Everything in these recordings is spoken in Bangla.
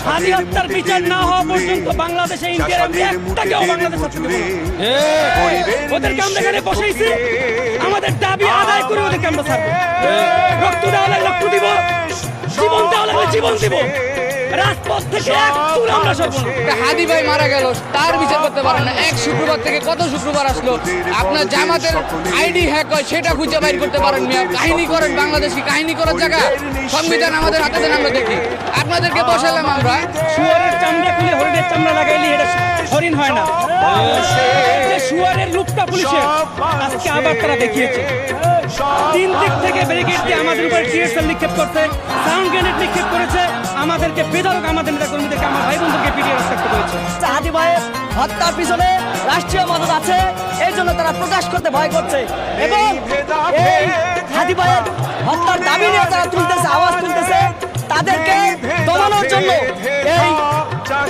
হাদি হত্যার বিচার না হওয়া পর্যন্ত বাংলাদেশে একটাকেও বাংলাদেশ ওদেরকে আমরা এখানে বসাইছি, আমাদের দাবি আদায় করে ওদেরকে আমরা ছাড়বো। রক্ত দেওয়া লাগলে রক্ত দিব, জীবন দেওয়া লাগলে জীবন দিব, রাজপথ থেকে এক চুল আমরা সরব না। হাদি ভাই মারা গেল, তার বিচার করতে পারেন না। এক শুক্রবার থেকে কত শুক্রবার আসলো, আপনার জামাতের আইডি হ্যাক হয় সেটা খুঁজে বাইর করতে পারেন মিয়া। কাহিনী করেন, বাংলাদেশ কি কাহিনী করার জায়গা? সংবিধান আমাদের হাতে দেন, আমরা দেখি। আপনাদেরকে বসালাম আমরা। শুয়ারের চামড়া খুলে হরিণের চামড়া লাগাইলি এটা হরিণ হয় না। শুয়ারের লুকটা পুলিশের আজকে আবার তারা দেখিয়েছে। তিন দিক থেকে ব্যারিকেড দিয়ে আমাদের উপরে টিয়ারশেল নিক্ষেপ করছে, সাউন্ড গ্রেনেড নিক্ষেপ করেছে, আমাদেরকে বেধড়ক আমাদের নেতা কর্মীদেরকে, আমার ভাই বোনদেরকে পিটিয়ে রাস্তা করেছে। হাদি ভাইয়ের হত্যার পিছনে রাষ্ট্রীয় মদত আছে, এই জন্য তারা প্রকাশ করতে ভয় করছে এবং এই হাদি ভাইয়ের হত্যার দাবি নিয়ে তারা তুলতেছে, আওয়াজ তুলতেছে। তাদেরকে দমানোর জন্য এই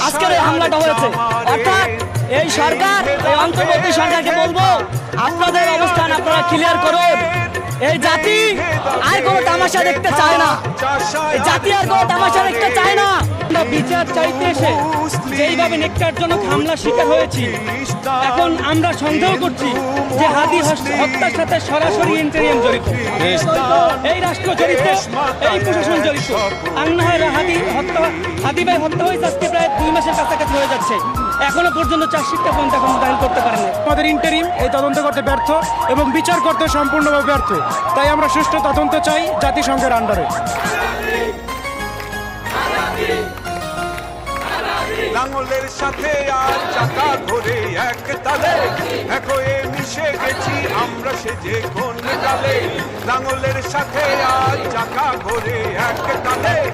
আজকের এই হামলাটা হয়েছে। অর্থাৎ এই সরকার, এই অন্তর্বর্তী সরকারকে বলবো, আপনাদের অবস্থান আপনারা ক্লিয়ার করুন। এই জাতি আর কোনো তামাশা দেখতে চায় না, এই জাতি আর কোনো তামাশা দেখতে চায় না। আমরা বিচার চাইতে এসে যেইভাবে নেককারজনক হামলার শিকার হয়েছি, এখন আমরা সন্দেহ করছি যে হাদি হত্যার সাথে সরাসরি ইন্টেরিয়াম জড়িত, এই রাষ্ট্র জড়িত, এই প্রশাসন জড়িত। আর না হয় হাদি ভাই হত্যা হয়েছে আজকে প্রায় 2 মাসের কাছাকাছি হয়ে যাচ্ছে, এখনো পর্যন্ত চার্জশিটটা পর্যন্ত এখন দাখিল করতে পারেন না। আমাদের ইন্টারিম এই তদন্ত করতে ব্যর্থ এবং বিচার করতে সম্পূর্ণভাবে ব্যর্থ। তাই আমরা সুষ্ঠু তদন্ত চাই জাতিসংঘের আন্ডারে। লাঙ্গলের সাথে আর চাকা ঘোরে এক তালে, এক হয়ে মিশে গেছি আমরা সেজে কোন কালে। লাঙ্গলের সাথে আর চাকা ঘোরে এক তালে।